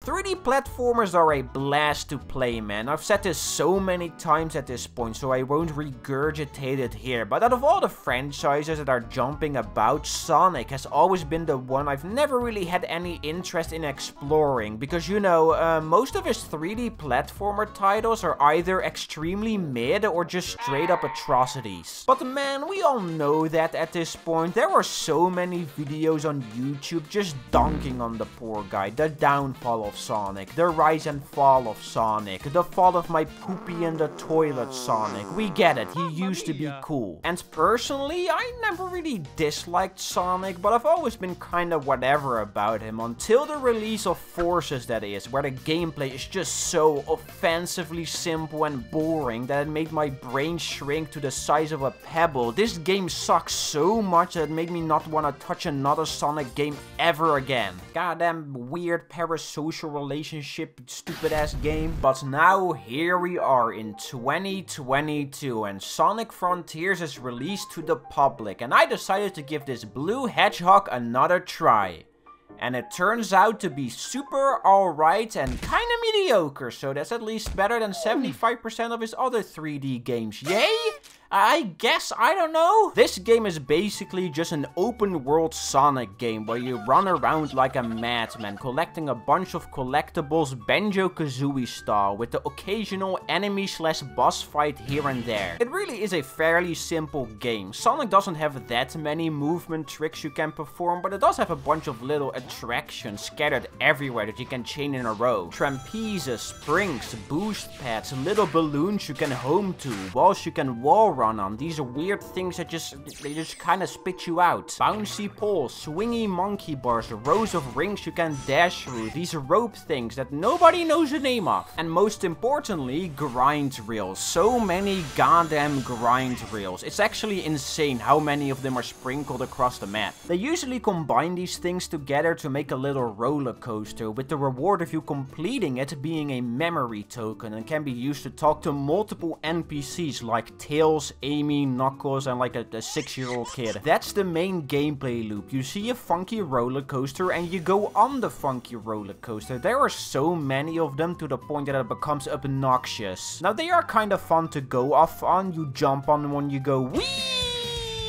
3D platformers are a blast to play, man. I've said this so many times at this point, so I won't regurgitate it here. But out of all the franchises that are jumping about, Sonic has always been the one I've never really had any interest in exploring. Because, you know, most of his 3D platformer titles are either extremely mid or just straight up atrocities. But man, we all know that at this point. There are so many videos on YouTube just dunking on the poor guy. The downfall of Sonic, the rise and fall of Sonic, the fall of my poopy in the toilet Sonic. We get it, he used to be cool. And personally, I never really disliked Sonic, but I've always been kinda whatever about him until the release of Forces, that is, where the gameplay is just so offensively simple and boring that it made my brain shrink to the size of a pebble. This game sucks so much that it made me not want to touch another Sonic game ever again. Goddamn weird parasocial relationship, stupid ass game. But now here we are in 2022 and Sonic Frontiers is released to the public, and I decided to give this blue hedgehog another try. And it turns out to be super alright and kinda mediocre, so that's at least better than 75% of his other 3D games. Yay? I guess, I don't know. This game is basically just an open world Sonic game where you run around like a madman collecting a bunch of collectibles Banjo-Kazooie style with the occasional enemy/boss fight here and there. It really is a fairly simple game. Sonic doesn't have that many movement tricks you can perform, but it does have a bunch of little attractions scattered everywhere that you can chain in a row. Trapezes, springs, boost pads, little balloons you can home to, walls you can wall run on. These are weird things that they just kind of spit you out. Bouncy poles, swingy monkey bars, rows of rings you can dash through. These rope things that nobody knows the name of. And most importantly, grind rails. So many goddamn grind rails. It's actually insane how many of them are sprinkled across the map. They usually combine these things together to make a little roller coaster, with the reward of you completing it being a memory token and can be used to talk to multiple NPCs like Tails, Amy, Knuckles, and like a 6-year-old kid. That's the main gameplay loop. You see a funky roller coaster and you go on the funky roller coaster. There are so many of them to the point that it becomes obnoxious. Now they are kind of fun to go off on. You jump on one, you go whee!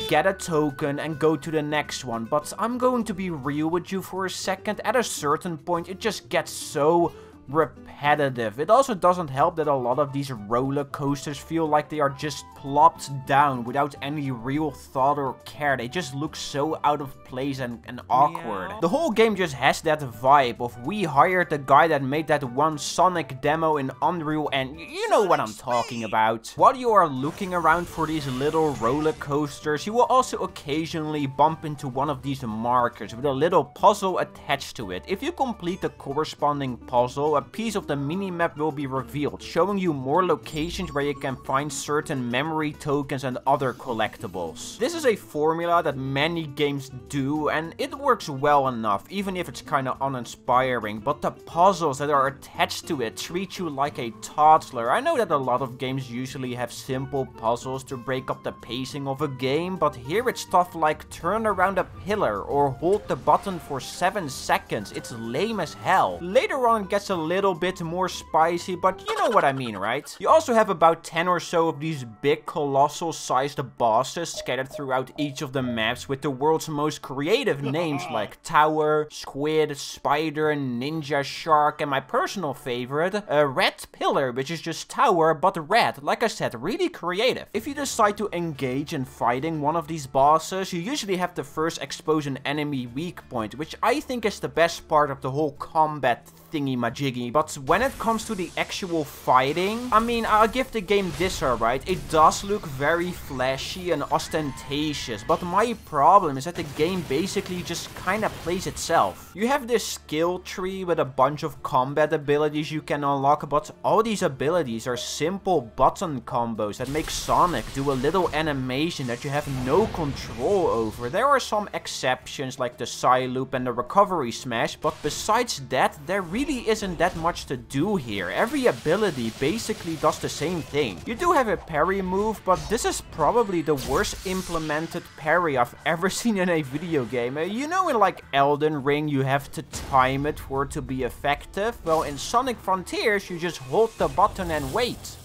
Get a token and go to the next one. But I'm going to be real with you for a second. At a certain point it just gets so repetitive. It also doesn't help that a lot of these roller coasters feel like they are just plopped down without any real thought or care. They just look so out of place and awkward. The whole game just has that vibe of we hired the guy that made that one Sonic demo in Unreal, and you know what I'm talking about. While you are looking around for these little roller coasters, you will also occasionally bump into one of these markers with a little puzzle attached to it. If you complete the corresponding puzzle, a piece of the minimap will be revealed, showing you more locations where you can find certain memory tokens and other collectibles. This is a formula that many games do, and it works well enough, even if it's kinda uninspiring, but the puzzles that are attached to it treat you like a toddler. I know that a lot of games usually have simple puzzles to break up the pacing of a game, but here it's stuff like turn around a pillar or hold the button for 7 seconds. It's lame as hell. Later on it gets a little bit more spicy, but you know what I mean, right? You also have about 10 or so of these big colossal sized bosses scattered throughout each of the maps with the world's most creative names like Tower, Squid, Spider, Ninja Shark, and my personal favorite, Red Pillar, which is just Tower but red. Like I said, really creative. If you decide to engage in fighting one of these bosses, you usually have to first expose an enemy weak point, which I think is the best part of the whole combat thingy-majiggy. But when it comes to the actual fighting, I mean, I'll give the game this, alright. It does look very flashy and ostentatious, but my problem is that the game basically just kinda plays itself. You have this skill tree with a bunch of combat abilities you can unlock, but all these abilities are simple button combos that make Sonic do a little animation that you have no control over. There are some exceptions like the side loop and the recovery smash, but besides that, there really really isn't that much to do here. Every ability basically does the same thing. You do have a parry move, but this is probably the worst implemented parry I've ever seen in a video game. You know, in like Elden Ring, you have to time it for it to be effective. Well, in Sonic Frontiers, you just hold the button and wait.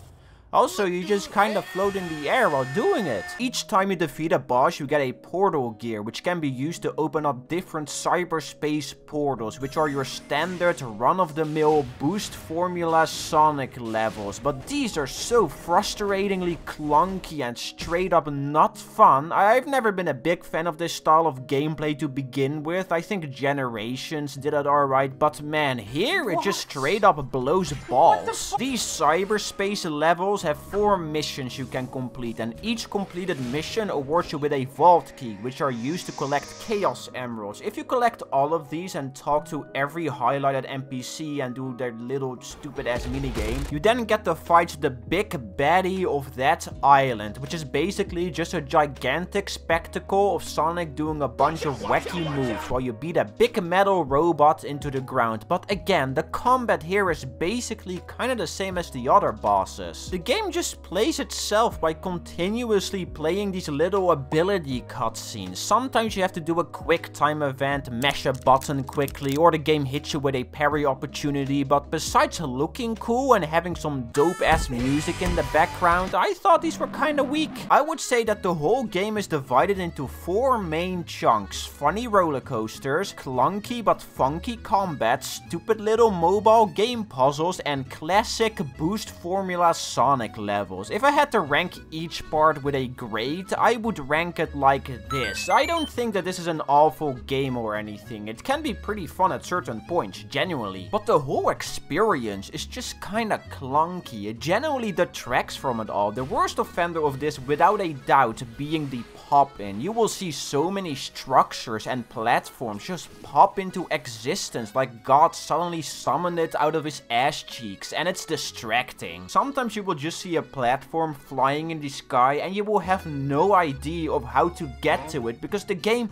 Also, you just kind of float in the air while doing it. Each time you defeat a boss, you get a portal gear, which can be used to open up different cyberspace portals, which are your standard run-of-the-mill boost formula Sonic levels. But these are so frustratingly clunky and straight up not fun. I've never been a big fan of this style of gameplay to begin with. I think Generations did it alright, but man, here it just straight up blows balls. These cyberspace levels have 4 missions you can complete, and each completed mission awards you with a vault key, which are used to collect Chaos Emeralds. If you collect all of these and talk to every highlighted NPC and do their little stupid ass minigame, you then get to fight the big baddie of that island, which is basically just a gigantic spectacle of Sonic doing a bunch of wacky moves while you beat a big metal robot into the ground. But again, the combat here is basically kind of the same as the other bosses. The game just plays itself by continuously playing these little ability cutscenes. Sometimes you have to do a quick time event, mash a button quickly, or the game hits you with a parry opportunity, but besides looking cool and having some dope ass music in the background, I thought these were kinda weak. I would say that the whole game is divided into 4 main chunks: funny roller coasters, clunky but funky combat, stupid little mobile game puzzles, and classic boost formula Sonic levels. If I had to rank each part with a grade, I would rank it like this. I don't think that this is an awful game or anything. It can be pretty fun at certain points, genuinely. But the whole experience is just kinda clunky. It generally detracts from it all. The worst offender of this, without a doubt, being the pop-in. You will see so many structures and platforms just pop into existence like God suddenly summoned it out of his ass cheeks, and it's distracting. Sometimes you will just see a platform flying in the sky and you will have no idea of how to get to it because the game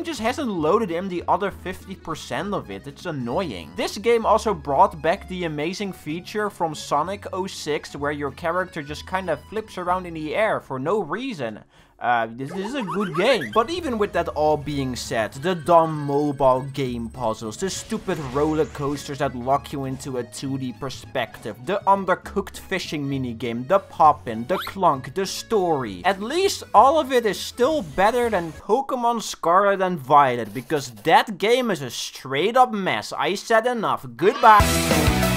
just hasn't loaded in the other 50% of it. It's annoying. This game also brought back the amazing feature from Sonic 06 where your character just kind of flips around in the air for no reason. This is a good game. But even with that all being said, the dumb mobile game puzzles, the stupid roller coasters that lock you into a 2D perspective, the undercooked fishing minigame, the pop-in, the clunk, the story, at least all of it is still better than Pokemon Scarlet and Violet, because that game is a straight up mess. I said enough. Goodbye.